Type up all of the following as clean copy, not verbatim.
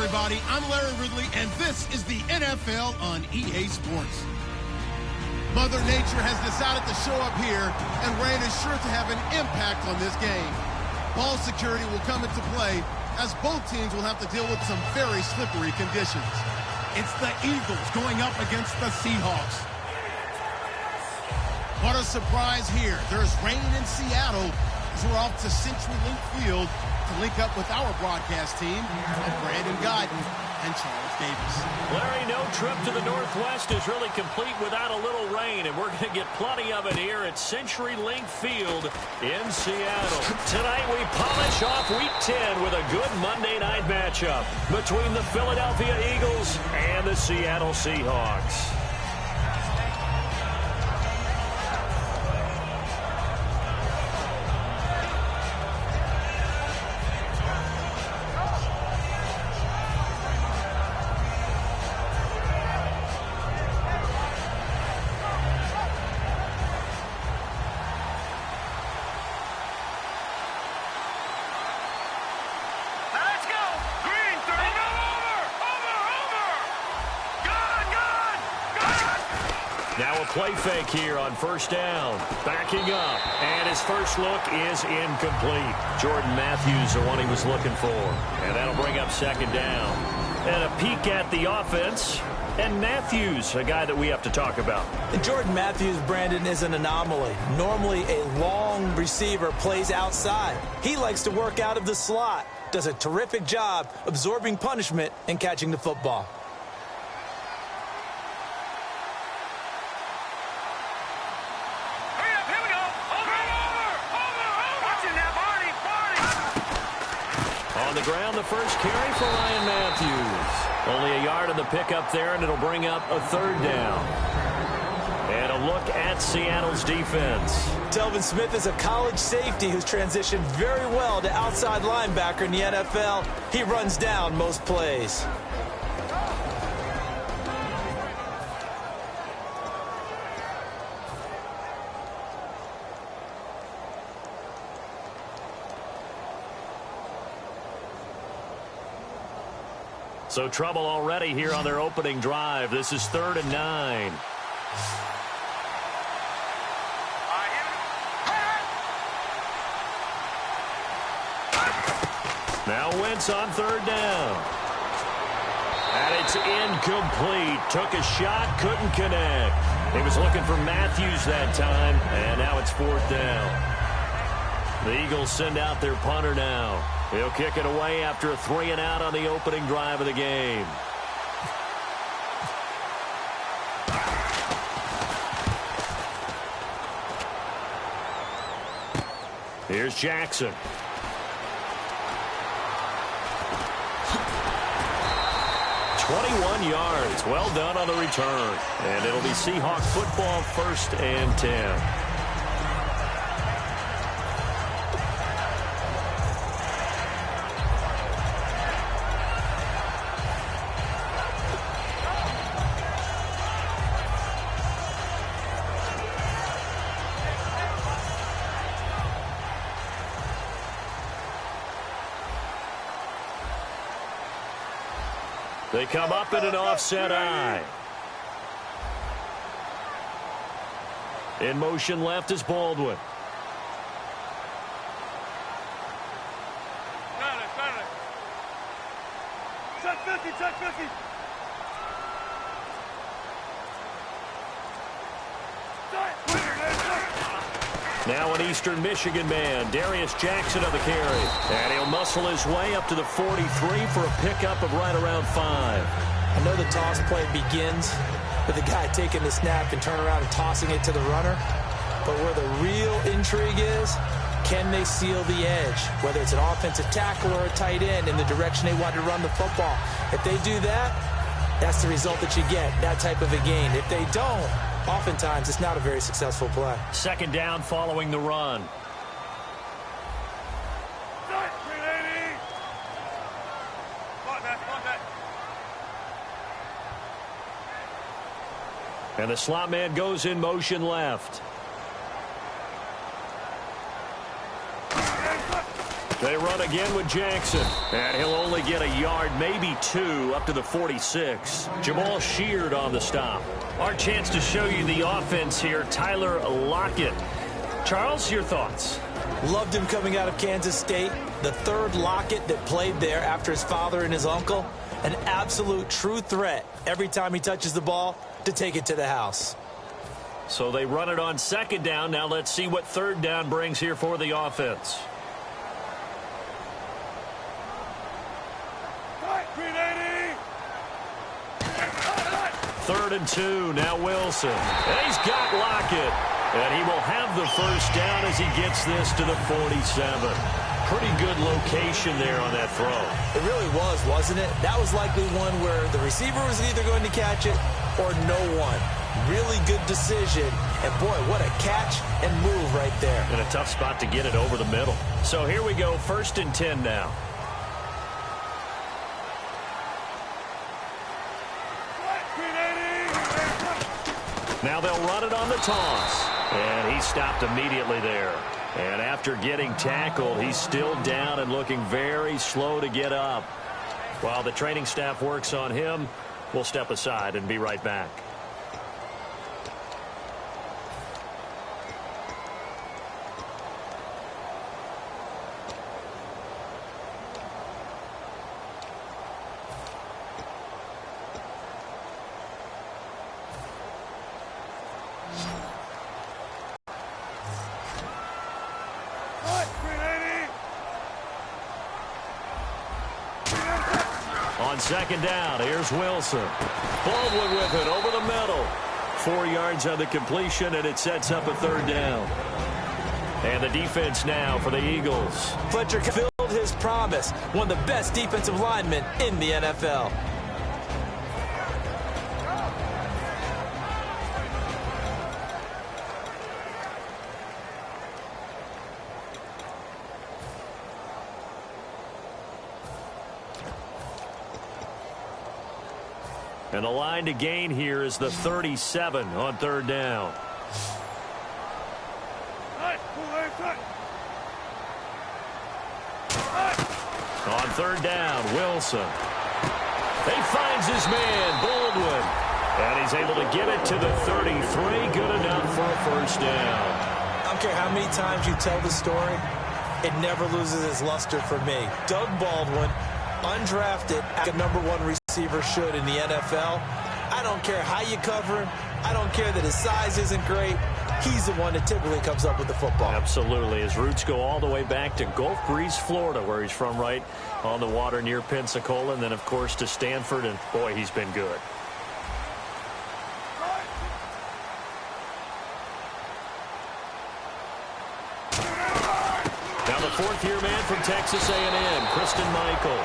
everybody. I'm Larry Ridley, and this is the NFL on EA Sports. Mother Nature has decided to show up here, and rain is sure to have an impact on this game. Ball security will come into play, as both teams will have to deal with some very slippery conditions. It's the Eagles going up against the Seahawks. What a surprise here. There's rain in Seattle as we're off to CenturyLink Field to link up with our broadcast team of Brandon Guyton and Charles Davis. Larry, no trip to the Northwest is really complete without a little rain, and we're going to get plenty of it here at CenturyLink Field in Seattle. Tonight we polish off Week 10 with a good Monday night matchup between the Philadelphia Eagles and the Seattle Seahawks. Now a play fake here on first down. Backing up. And his first look is incomplete. Jordan Matthews, the one he was looking for. And that'll bring up second down. And a peek at the offense. And Matthews, a guy that we have to talk about. And Jordan Matthews, Brandon, is an anomaly. Normally a long receiver plays outside. He likes to work out of the slot. Does a terrific job absorbing punishment and catching the football. On the ground, the first carry for Ryan Matthews. Only a yard on the pickup there, and it'll bring up a third down. And a look at Seattle's defense. Telvin Smith is a college safety who's transitioned very well to outside linebacker in the NFL. He runs down most plays. So trouble already here on their opening drive. This is 3rd and 9. Now Wentz on 3rd down. And it's incomplete. Took a shot, couldn't connect. He was looking for Matthews that time, and now it's 4th down. The Eagles send out their punter now. He'll kick it away after a 3-and-out on the opening drive of the game. Here's Jackson. .21 yards. Well done on the return. And it'll be Seahawk football, 1st and 10. They come up in an offset eye. In motion left is Baldwin. Check 50, check 50. Now an Eastern Michigan man, Darius Jackson of the carry. And he'll muscle his way up to the 43 for a pickup of right around 5. I know the toss play begins with the guy taking the snap and turning around and tossing it to the runner. But where the real intrigue is, can they seal the edge? Whether it's an offensive tackle or a tight end in the direction they want to run the football. If they do that, that's the result that you get, that type of a gain. If they don't, oftentimes it's not a very successful play. 2nd down following the run. And the slot man goes in motion left. They run again with Jackson. And he'll only get a yard, maybe 2, up to the 46. Jamal Sheard on the stop. Our chance to show you the offense here, Tyler Lockett. Charles, your thoughts? Loved him coming out of Kansas State. The third Lockett that played there after his father and his uncle. An absolute true threat every time he touches the ball to take it to the house. So they run it on 2nd down. Now let's see what 3rd down brings here for the offense. 3rd and 2. Now Wilson. And he's got Lockett. And he will have the 1st down as he gets this to the 47. Pretty good location there on that throw. It really was, wasn't it? That was likely one where the receiver was either going to catch it or no one. Really good decision. And, boy, what a catch and move right there. And a tough spot to get it over the middle. So here we go, 1st and 10 now. Now they'll run it on the toss. And he stopped immediately there. And after getting tackled, he's still down and looking very slow to get up. While the training staff works on him, we'll step aside and be right back. On 2nd down, here's Wilson. Baldwin with it over the middle. 4 yards on the completion, and it sets up a 3rd down. And the defense now for the Eagles. Fletcher fulfilled his promise. One of the best defensive linemen in the NFL. And the line to gain here is the 37 on 3rd down. On 3rd down, Wilson. He finds his man, Baldwin. And he's able to get it to the 33. Good enough for a 1st down. I don't care how many times you tell the story, it never loses its luster for me. Doug Baldwin, undrafted, a #1 receiver should in the NFL. I don't care how you cover him. I don't care that his size isn't great. He's the one that typically comes up with the football. Absolutely. His roots go all the way back to Gulf Breeze, Florida, where he's from, right on the water near Pensacola. And then, of course, to Stanford. And, boy, he's been good. Now the 4th-year man from Texas A&M, Christian Michael.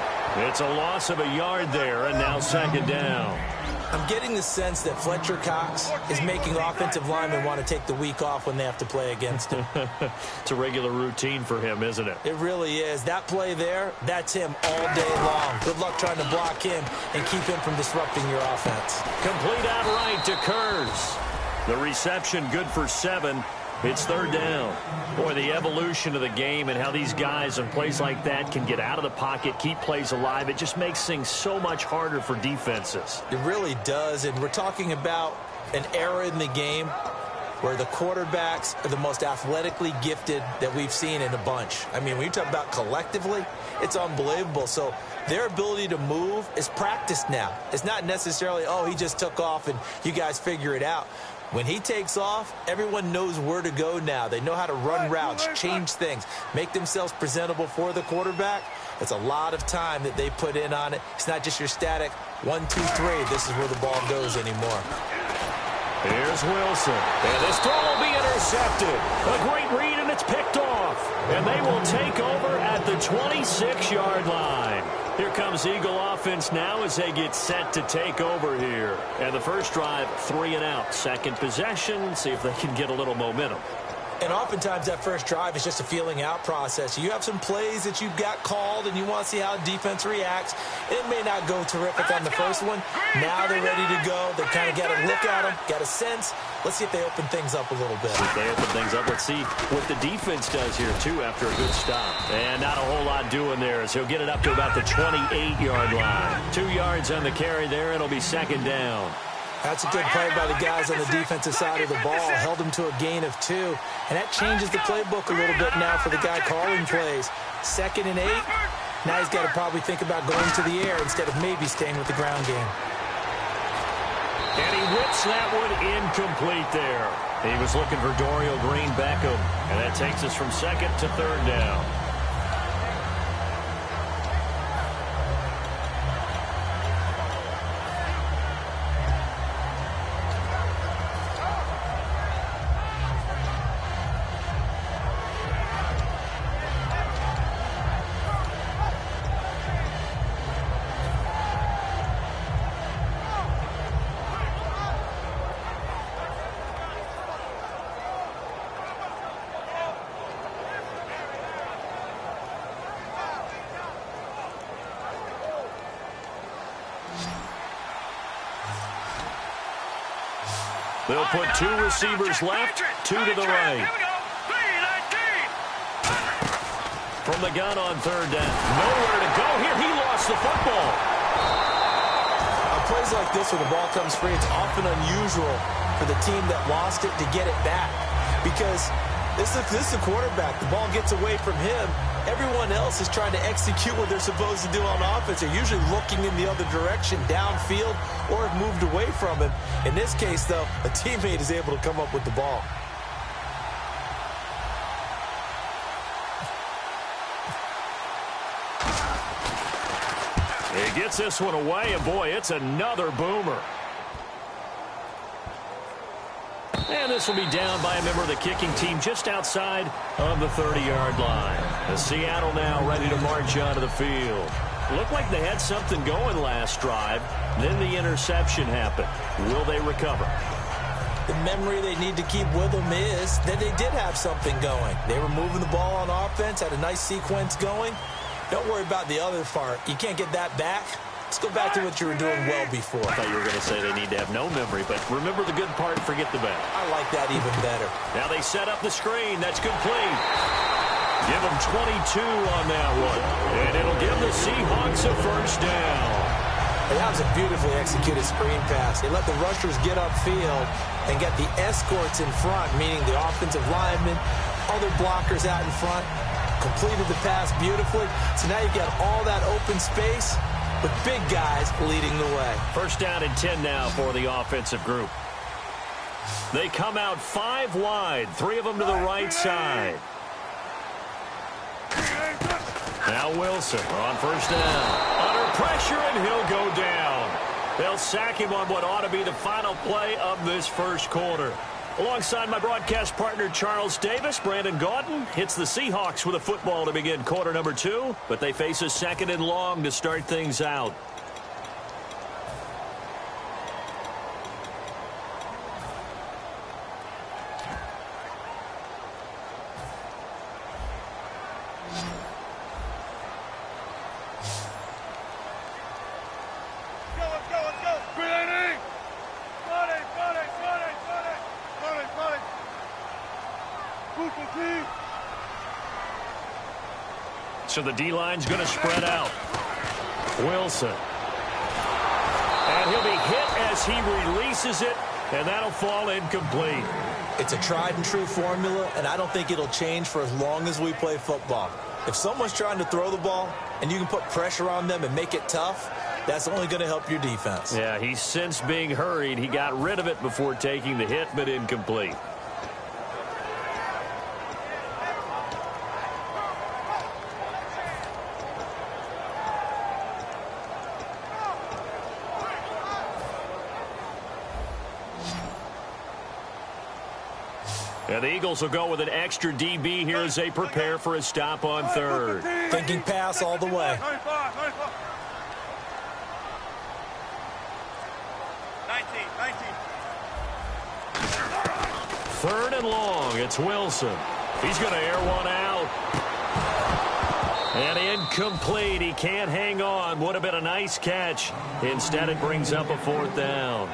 It's a loss of a yard there, and now 2nd down. I'm getting the sense that Fletcher Cox is making offensive linemen want to take the week off when they have to play against him. It's a regular routine for him, isn't it? It really is. That play there, that's him all day long. Good luck trying to block him and keep him from disrupting your offense. Complete out right to Kurz. The reception good for 7. It's 3rd down. Boy, the evolution of the game and how these guys in plays like that can get out of the pocket, keep plays alive, it just makes things so much harder for defenses. It really does, and we're talking about an era in the game where the quarterbacks are the most athletically gifted that we've seen in a bunch. I mean, when you talk about collectively, it's unbelievable. So their ability to move is practiced now. It's not necessarily, oh, he just took off and you guys figure it out. When he takes off, everyone knows where to go now. They know how to run routes, change things, make themselves presentable for the quarterback. It's a lot of time that they put in on it. It's not just your static 1, 2, 3. This is where the ball goes anymore. Here's Wilson. And this throw will be intercepted. A great read, and it's picked off. And they will take over at the 26-yard line. Here comes Eagle offense now as they get set to take over here. And the first drive, 3 and out. Second possession, see if they can get a little momentum. And oftentimes that first drive is just a feeling out process. You have some plays that you've got called and you want to see how defense reacts. It may not go terrific on the first one. Now they're ready to go. They've kind of got a look at them, got a sense. Let's see if they open things up a little bit. If they open things up, let's see what the defense does here, too, after a good stop. And not a whole lot doing there as he'll get it up to about the 28-yard line. 2 yards on the carry there. It'll be second down. That's a good play by the guys on the defensive side of the ball. Held them to a gain of 2. And that changes the playbook a little bit now for the guy calling plays. 2nd and 8. Now he's got to probably think about going to the air instead of maybe staying with the ground game. And he whips that one incomplete there. He was looking for Dorial Green-Beckham. And that takes us from 2nd to 3rd down. They'll put 2 receivers left, 2 to the right. From the gun on 3rd down. Nowhere to go here. He lost the football. On plays like this where the ball comes free, it's often unusual for the team that lost it to get it back. Because this is a quarterback. The ball gets away from him. Everyone else is trying to execute what they're supposed to do on offense. They're usually looking in the other direction, downfield, or have moved away from him. In this case, though, a teammate is able to come up with the ball. He gets this one away, and boy, it's another boomer. And this will be down by a member of the kicking team just outside of the 30-yard line. As Seattle now ready to march onto the field. Looked like they had something going last drive. Then the interception happened. Will they recover? The memory they need to keep with them is that they did have something going. They were moving the ball on offense, had a nice sequence going. Don't worry about the other part. You can't get that back. Let's go back to what you were doing well before. I thought you were going to say they need to have no memory, but remember the good part, forget the bad. I like that even better. Now they set up the screen. That's complete. Give them 22 on that one. And it'll give the Seahawks a first down. And that was a beautifully executed screen pass. They let the rushers get upfield and get the escorts in front, meaning the offensive linemen, other blockers out in front, completed the pass beautifully. So now you've got all that open space with big guys leading the way. First down and 10 now for the offensive group. They come out 5 wide, 3 of them to the right side. Now Wilson on first down. Under pressure, and he'll go down. They'll sack him on what ought to be the final play of this first quarter. Alongside my broadcast partner, Charles Davis, Brandon Gaudin hits the Seahawks with a football to begin quarter number 2, but they face a 2nd and long to start things out. So the D-line's going to spread out. Wilson. And he'll be hit as he releases it, and that'll fall incomplete. It's a tried-and-true formula, and I don't think it'll change for as long as we play football. If someone's trying to throw the ball and you can put pressure on them and make it tough, that's only going to help your defense. Yeah, he's since being hurried. He got rid of it before taking the hit, but incomplete. And the Eagles will go with an extra DB here as they prepare for a stop on 3rd. Thinking pass all the way. 19. 3rd and long. It's Wilson. He's going to air one out. And incomplete. He can't hang on. Would have been a nice catch. Instead, it brings up a 4th down.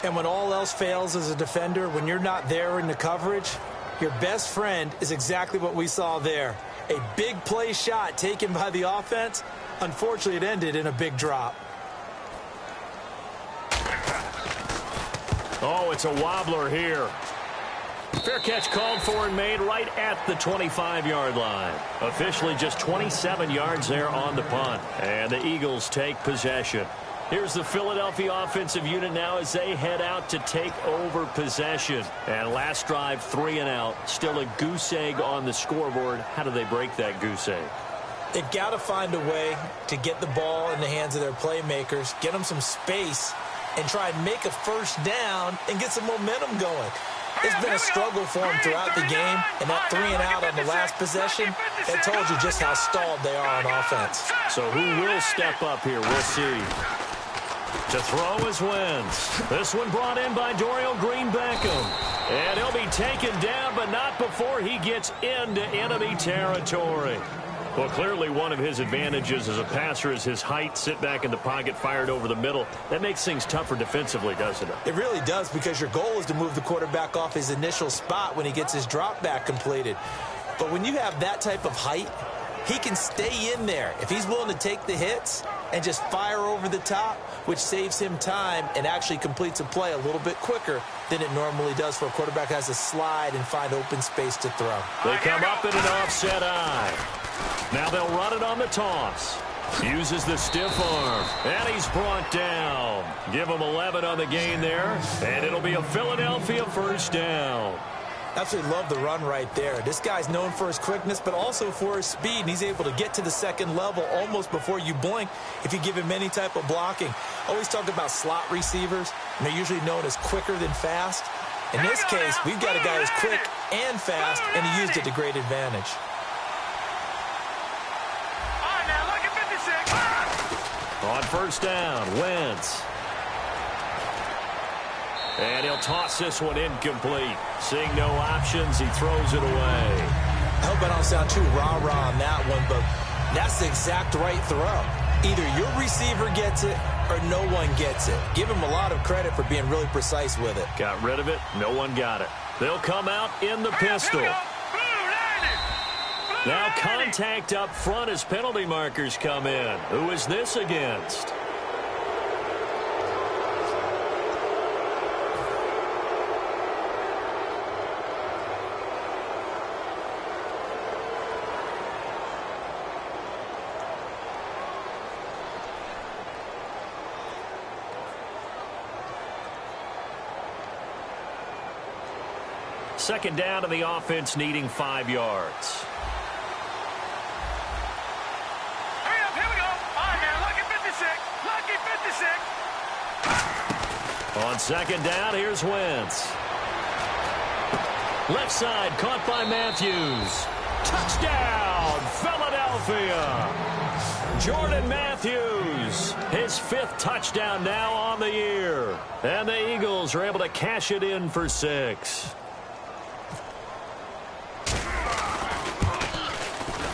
And when all else fails as a defender, when you're not there in the coverage, your best friend is exactly what we saw there. A big play shot taken by the offense. Unfortunately, it ended in a big drop. Oh, it's a wobbler here. Fair catch called for and made right at the 25-yard line. Officially just 27 yards there on the punt. And the Eagles take possession. Here's the Philadelphia offensive unit now as they head out to take over possession. And last drive, 3 and out. Still a goose egg on the scoreboard. How do they break that goose egg? They've got to find a way to get the ball in the hands of their playmakers, get them some space, and try and make a first down and get some momentum going. It's been a struggle for them throughout the game, and that 3 and out on the last possession, it told you just how stalled they are on offense. So who will step up here? We'll see. To throw is Wentz. This one brought in by Dorial Green-Beckham. And he'll be taken down, but not before he gets into enemy territory. Well, clearly one of his advantages as a passer is his height. Sit back in the pocket, fired over the middle. That makes things tougher defensively, doesn't it? It really does, because your goal is to move the quarterback off his initial spot when he gets his drop back completed. But when you have that type of height, he can stay in there if he's willing to take the hits and just fire over the top, which saves him time and actually completes a play a little bit quicker than it normally does for a quarterback who has to slide and find open space to throw. They come up in an offset eye. Now they'll run it on the toss. Uses the stiff arm. And he's brought down. Give him 11 on the gain there. And it'll be a Philadelphia first down. Absolutely love the run right there. This guy's known for his quickness, but also for his speed. And he's able to get to the second level almost before you blink if you give him any type of blocking. Always talk about slot receivers, and they're usually known as quicker than fast. In this case, we've got a guy who's quick and fast, and he used it to great advantage. On first down, Wentz. And he'll toss this one incomplete. Seeing no options, he throws it away. I hope I don't sound too rah-rah on that one, but that's the exact right throw. Either your receiver gets it or no one gets it. Give him a lot of credit for being really precise with it. Got rid of it. No one got it. They'll come out in the pistol. Now contact up front as penalty markers come in. Who is this against? Second down to the offense, needing 5 yards. On second down, here's Wentz. Left side, caught by Matthews. Touchdown, Philadelphia. Jordan Matthews, his 5th touchdown now on the year. And the Eagles are able to cash it in for 6.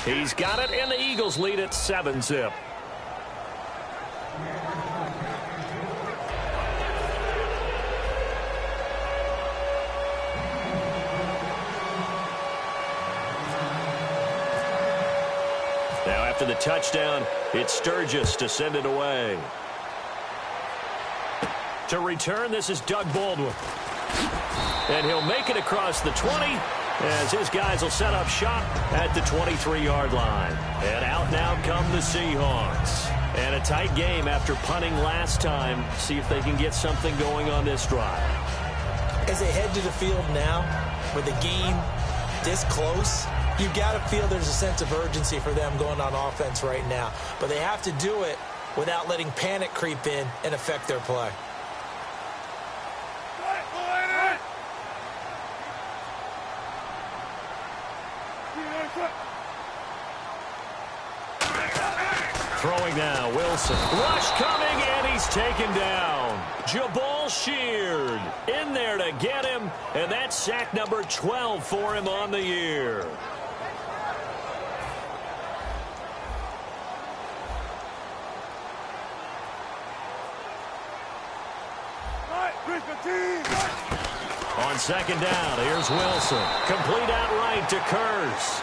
He's got it, and the Eagles lead at 7-zip. Now after the touchdown, it's Sturgis to send it away. To return, this is Doug Baldwin. And he'll make it across the 20 as his guys will set up shop at the 23-yard line. And out now come the Seahawks. And a tight game after punting last time. See if they can get something going on this drive. As they head to the field now, with the game this close, you've got to feel there's a sense of urgency for them going on offense right now. But they have to do it without letting panic creep in and affect their play. Throwing now, Wilson. Rush coming, and he's taken down. Jabal Sheard in there to get him, and that's sack number 12 for him on the year. On second down, here's Wilson. Complete outright to Kurz.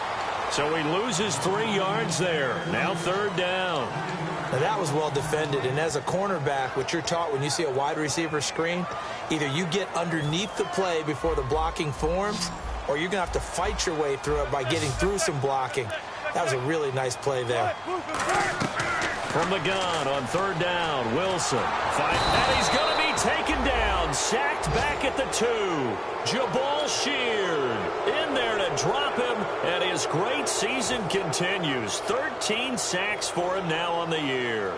So he loses 3 yards there. Now third down. Now that was well defended, and as a cornerback, what you're taught when you see a wide receiver screen, either you get underneath the play before the blocking forms, or you're going to have to fight your way through it by getting through some blocking. That was a really nice play there. From the gun on third down, Wilson. And he's going to be taken down, sacked back at the 2. Jabal Sheard in there to drop him, and his great season continues. 13 sacks for him now on the year.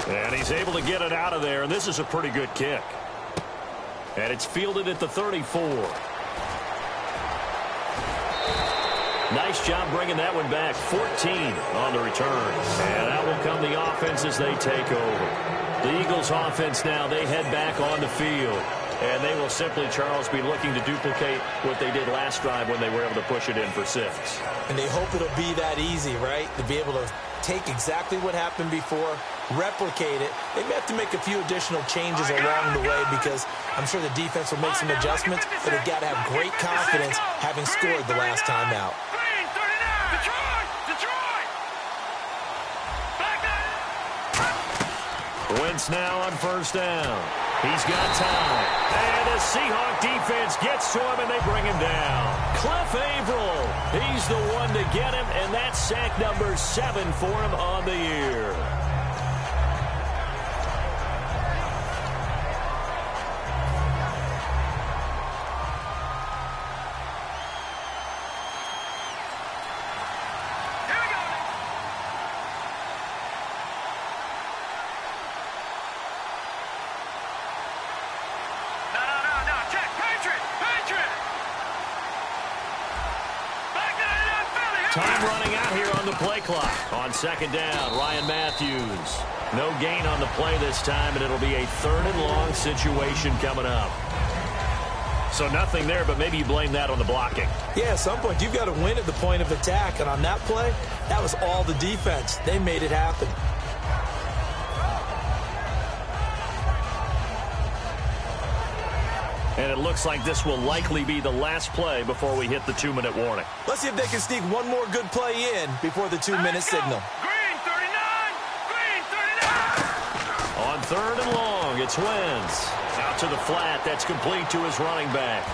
And he's able to get it out of there, and this is a pretty good kick. And it's fielded at the 34. Nice job bringing that one back. 14 on the return. And out will come the offense as they take over. The Eagles offense now, they head back on the field. And they will simply, Charles, be looking to duplicate what they did last drive when they were able to push it in for 6. And they hope it'll be that easy, right? To be able to take exactly what happened before, replicate it. They may have to make a few additional changes along the way because I'm sure the defense will make some adjustments, but they've got to have great confidence having scored the last time out. Wentz now on first down. He's got time. And the Seahawks defense gets to him, and they bring him down. Cliff Averill, he's the one to get him, and that's sack number 7 for him on the year. Time running out here on the play clock. On second down, Ryan Matthews. No gain on the play this time, and it'll be a 3rd and long situation coming up. So nothing there, but maybe you blame that on the blocking. Yeah, at some point, you've got to win at the point of attack, and on that play, that was all the defense. They made it happen. And it looks like this will likely be the last play before we hit the 2-minute warning. Let's see if they can sneak one more good play in before the 2-minute signal. Green 39! Green 39! On 3rd and long, it's Wentz. Out to the flat. That's complete to his running back.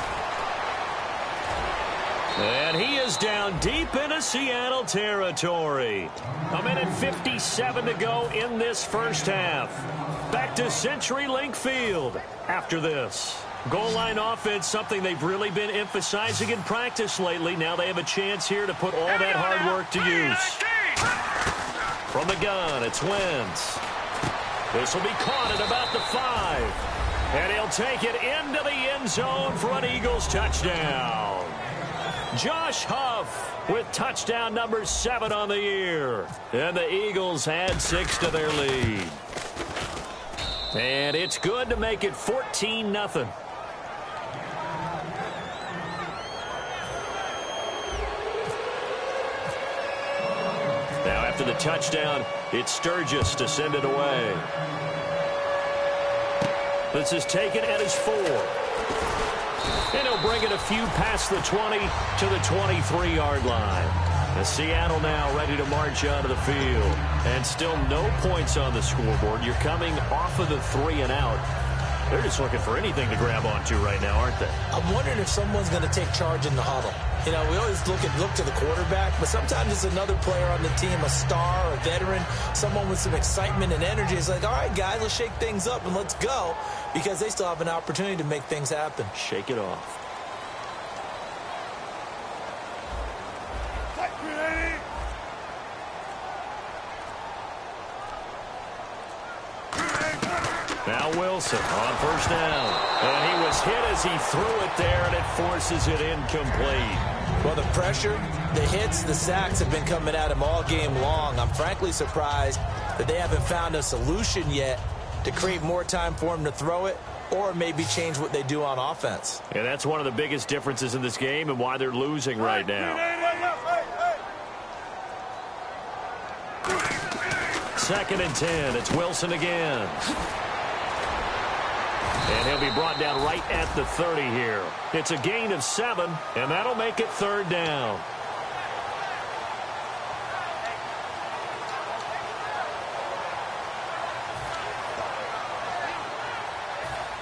And he is down deep into Seattle territory. 1:57 to go in this first half. Back to CenturyLink Field after this. Goal line offense, something they've really been emphasizing in practice lately. Now they have a chance here to put all that hard work to use. From the gun, it's Wentz. This will be caught at about the 5. And he'll take it into the end zone for an Eagles touchdown. Josh Huff with touchdown number 7 on the year. And the Eagles add 6 to their lead. And it's good to make it 14-0. Now after the touchdown, it's Sturgis to send it away. This is taken at his 4. And he'll bring it a few past the 20 to the 23-yard line. And Seattle now ready to march onto the field. And still no points on the scoreboard. You're coming off of the 3 and out. They're just looking for anything to grab onto right now, aren't they? I'm wondering if someone's going to take charge in the huddle. You know, we always look to the quarterback, but sometimes it's another player on the team, a star, a veteran, someone with some excitement and energy. It's like, all right, guys, let's shake things up and let's go, because they still have an opportunity to make things happen. Shake it off. Now Wilson on first down. And he was hit as he threw it there, and it forces it incomplete. Well, the pressure, the hits, the sacks have been coming at him all game long. I'm frankly surprised that they haven't found a solution yet to create more time for him to throw it or maybe change what they do on offense. And that's one of the biggest differences in this game and why they're losing right now. 2nd and 10. It's Wilson again. And he'll be brought down right at the 30 here. It's a gain of 7, and that'll make it 3rd down.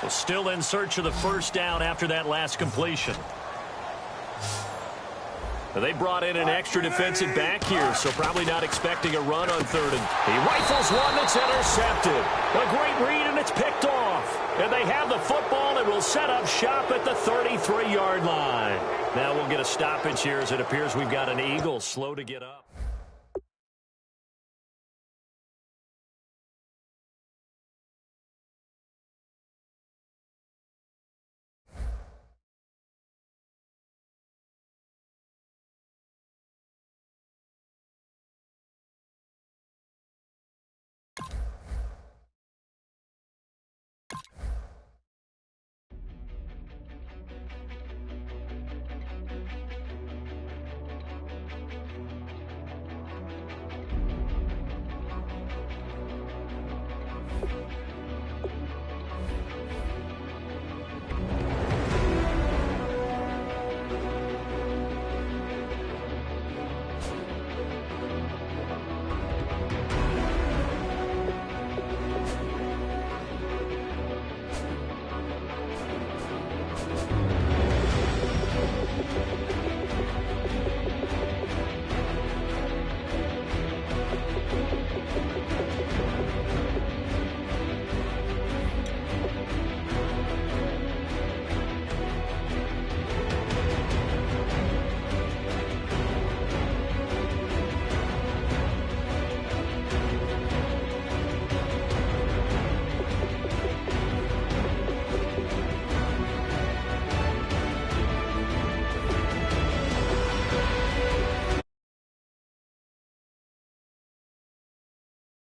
Well, still in search of the 1st down after that last completion. They brought in an extra defensive back here, so probably not expecting a run on 3rd. And he rifles one that's intercepted. A great read, and it's picked off. And they have the football and will set up shop at the 33-yard line. Now we'll get a stoppage here as it appears we've got an Eagle slow to get up.